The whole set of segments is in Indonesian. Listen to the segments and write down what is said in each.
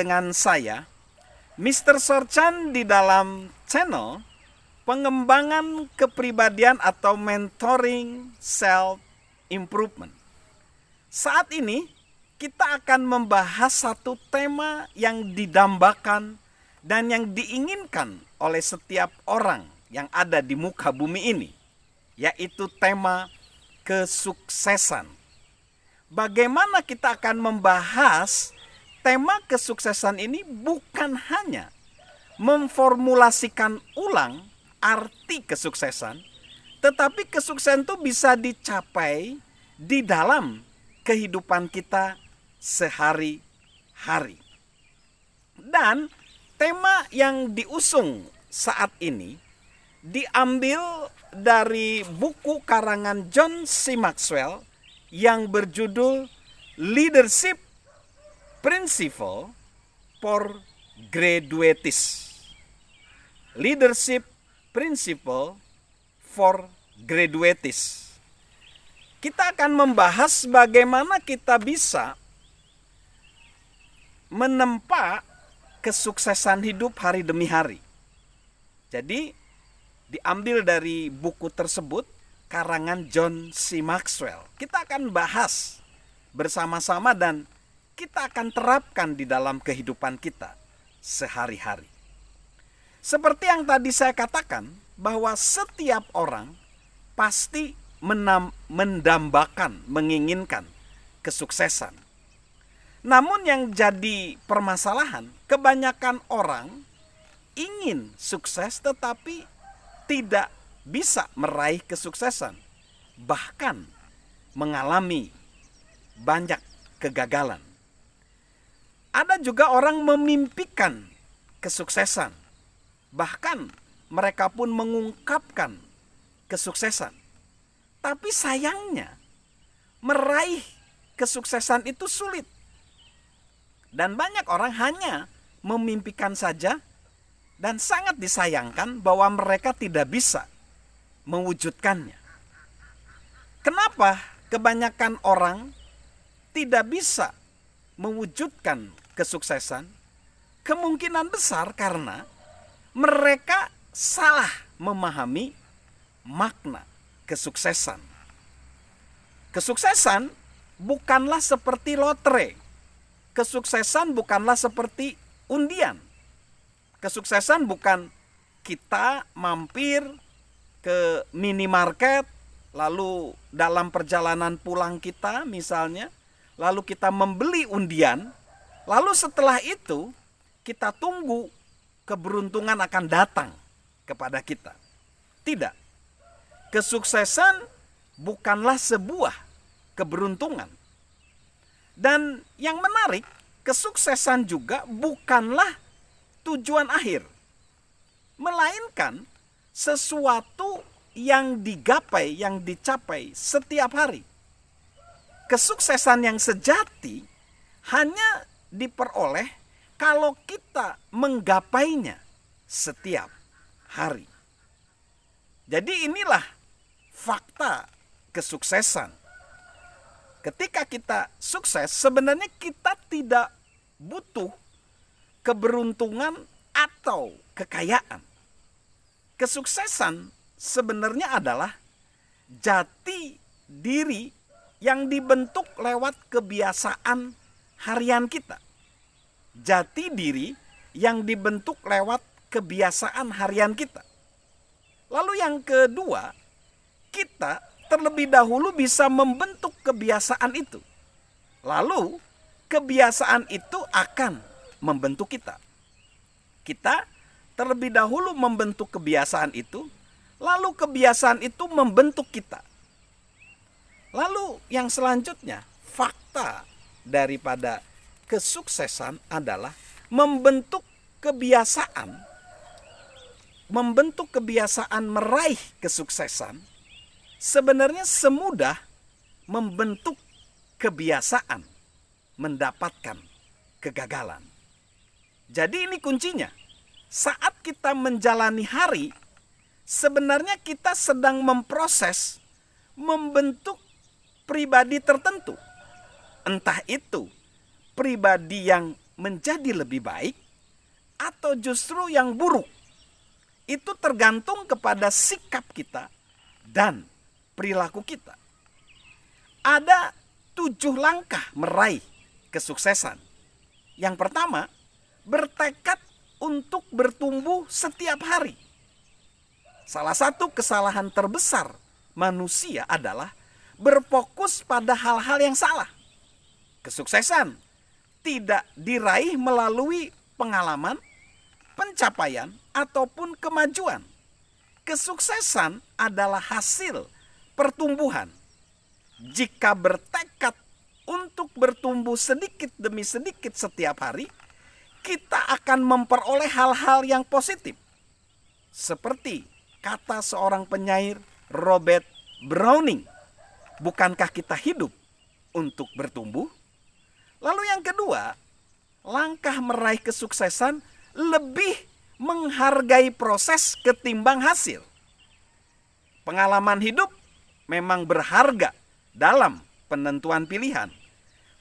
dengan saya, Mr. Sorchan, di dalam channel pengembangan kepribadian atau mentoring self improvement. Saat ini kita akan membahas satu tema yang didambakan dan yang diinginkan oleh setiap orang yang ada di muka bumi ini, yaitu tema kesuksesan. Bagaimana kita akan membahas tema kesuksesan ini bukan hanya memformulasikan ulang arti kesuksesan, tetapi kesuksesan itu bisa dicapai di dalam kehidupan kita sehari-hari. Dan tema yang diusung saat ini diambil dari buku karangan John C. Maxwell yang berjudul Leadership Principle for Graduates. Leadership Principle for Graduates. Kita akan membahas bagaimana kita bisa menempa kesuksesan hidup hari demi hari. Jadi diambil dari buku tersebut karangan John C. Maxwell. Kita akan bahas bersama-sama dan kita akan terapkan di dalam kehidupan kita sehari-hari. Seperti yang tadi saya katakan, bahwa setiap orang pasti mendambakan, menginginkan kesuksesan. Namun yang jadi permasalahan, kebanyakan orang ingin sukses tetapi tidak bisa meraih kesuksesan. Bahkan mengalami banyak kegagalan. Ada juga orang memimpikan kesuksesan. Bahkan mereka pun mengungkapkan kesuksesan. Tapi sayangnya meraih kesuksesan itu sulit. Dan banyak orang hanya memimpikan saja dan sangat disayangkan bahwa mereka tidak bisa mewujudkannya. Kenapa kebanyakan orang tidak bisa mewujudkan kesuksesan? Kemungkinan besar karena mereka salah memahami makna kesuksesan. Kesuksesan bukanlah seperti lotre. Kesuksesan bukanlah seperti undian. Kesuksesan bukan kita mampir ke minimarket, lalu dalam perjalanan pulang kita misalnya, lalu kita membeli undian, lalu setelah itu kita tunggu keberuntungan akan datang kepada kita. Tidak. Kesuksesan bukanlah sebuah keberuntungan. Dan yang menarik, kesuksesan juga bukanlah tujuan akhir, melainkan sesuatu yang digapai, yang dicapai setiap hari. Kesuksesan yang sejati hanya diperoleh kalau kita menggapainya setiap hari. Jadi inilah fakta kesuksesan. Ketika kita sukses, sebenarnya kita tidak butuh keberuntungan atau kekayaan. Kesuksesan sebenarnya adalah jati diri yang dibentuk lewat kebiasaan harian kita. Jati diri yang dibentuk lewat kebiasaan harian kita. Lalu yang kedua, kita terlebih dahulu bisa membentuk kebiasaan itu. Lalu kebiasaan itu akan membentuk kita. Kita terlebih dahulu membentuk kebiasaan itu, lalu kebiasaan itu membentuk kita. Lalu yang selanjutnya, fakta daripada kesuksesan adalah membentuk kebiasaan meraih kesuksesan. Sebenarnya semudah membentuk kebiasaan mendapatkan kegagalan. Jadi ini kuncinya. Saat kita menjalani hari, sebenarnya kita sedang memproses, membentuk pribadi tertentu. Entah itu pribadi yang menjadi lebih baik atau justru yang buruk. Itu tergantung kepada sikap kita dan perilaku kita. Ada 7 langkah meraih kesuksesan. Yang pertama, bertekad untuk bertumbuh setiap hari. Salah satu kesalahan terbesar manusia adalah berfokus pada hal-hal yang salah. Kesuksesan tidak diraih melalui pengalaman, pencapaian, ataupun kemajuan. Kesuksesan adalah hasil pertumbuhan. Jika bertekad untuk bertumbuh sedikit demi sedikit setiap hari, kita akan memperoleh hal-hal yang positif. Seperti kata seorang penyair Robert Browning, bukankah kita hidup untuk bertumbuh? Lalu yang kedua, langkah meraih kesuksesan lebih menghargai proses ketimbang hasil. Pengalaman hidup memang berharga dalam penentuan pilihan.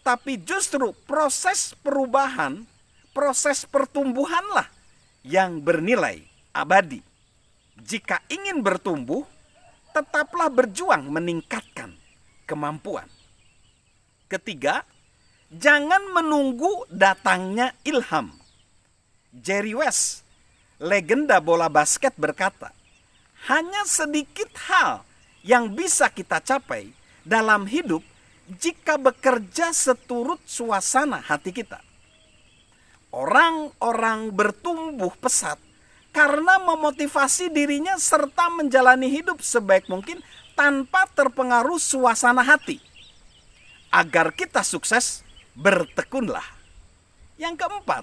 Tapi justru proses perubahan, proses pertumbuhanlah yang bernilai abadi. Jika ingin bertumbuh, tetaplah berjuang meningkatkan kemampuan. Ketiga, jangan menunggu datangnya ilham. Jerry West, legenda bola basket berkata, hanya sedikit hal yang bisa kita capai dalam hidup jika bekerja seturut suasana hati kita. Orang-orang bertumbuh pesat karena memotivasi dirinya serta menjalani hidup sebaik mungkin tanpa terpengaruh suasana hati. Agar kita sukses, bertekunlah. Yang keempat,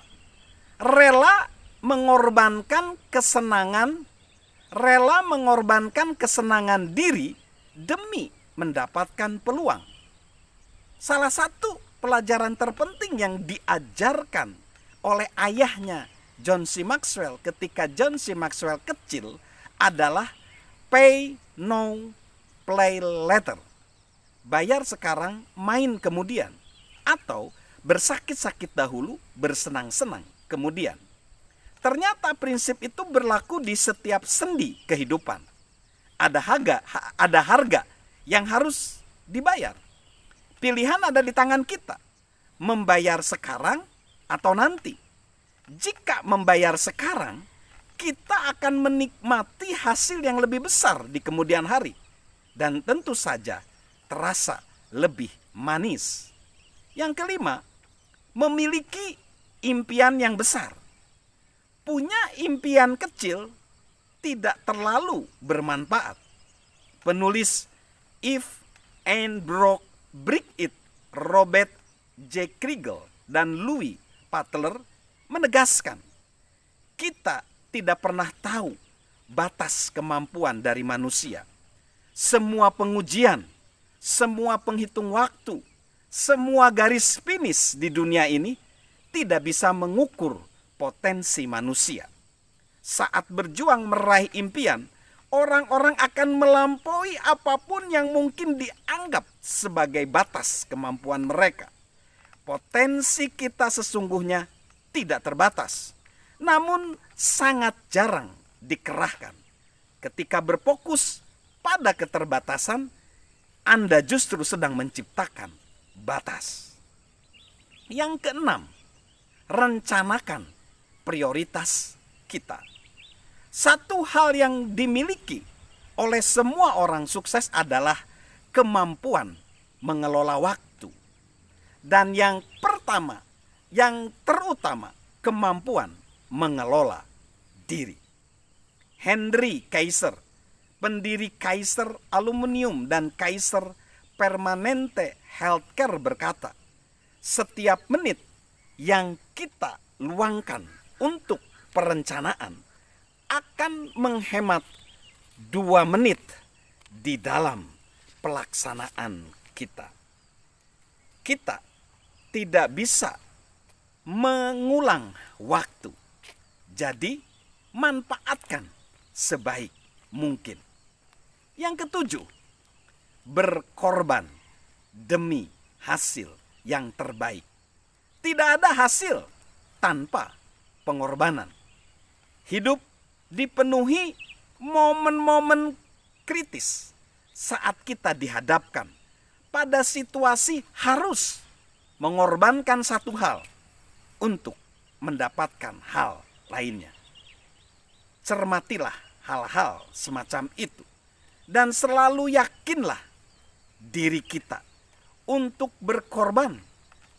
rela mengorbankan kesenangan diri demi mendapatkan peluang. Salah satu pelajaran terpenting yang diajarkan oleh ayahnya John C. Maxwell ketika John C. Maxwell kecil adalah pay now, play later. Bayar sekarang, main kemudian. Atau bersakit-sakit dahulu, bersenang-senang kemudian. Ternyata prinsip itu berlaku di setiap sendi kehidupan. Ada harga yang harus dibayar. Pilihan ada di tangan kita. Membayar sekarang atau nanti. Jika membayar sekarang, kita akan menikmati hasil yang lebih besar di kemudian hari. Dan tentu saja terasa lebih manis. Yang kelima, memiliki impian yang besar. Punya impian kecil tidak terlalu bermanfaat. Penulis If Ain't Broke, Break It, Robert J. Kriegel dan Louis Butler menegaskan, kita tidak pernah tahu batas kemampuan dari manusia. Semua pengujian, semua penghitung waktu, semua garis finish di dunia ini tidak bisa mengukur potensi manusia. Saat berjuang meraih impian, orang-orang akan melampaui apapun yang mungkin dianggap sebagai batas kemampuan mereka. Potensi kita sesungguhnya tidak terbatas, namun sangat jarang dikerahkan. Ketika berfokus pada keterbatasan, Anda justru sedang menciptakan batas. Yang keenam, rencanakan prioritas kita. Satu hal yang dimiliki oleh semua orang sukses adalah kemampuan mengelola waktu. Dan yang pertama, yang terutama, kemampuan mengelola diri. Henry Kaiser, pendiri Kaiser Aluminium dan Kaiser Permanente Healthcare berkata, setiap menit yang kita luangkan untuk perencanaan akan menghemat 2 menit di dalam pelaksanaan kita. Kita tidak bisa mengulang waktu. Jadi, manfaatkan sebaik mungkin. Yang ketujuh, berkorban demi hasil yang terbaik. Tidak ada hasil tanpa pengorbanan. Hidup dipenuhi momen-momen kritis saat kita dihadapkan pada situasi harus mengorbankan satu hal untuk mendapatkan hal lainnya. Cermatilah hal-hal semacam itu dan selalu yakinlah diri kita untuk berkorban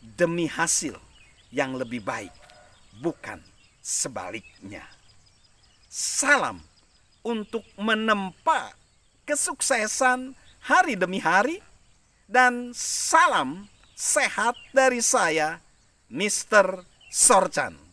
demi hasil yang lebih baik, bukan sebaliknya. Salam untuk menempa kesuksesan hari demi hari, dan salam sehat dari saya, Mr. Sorchan.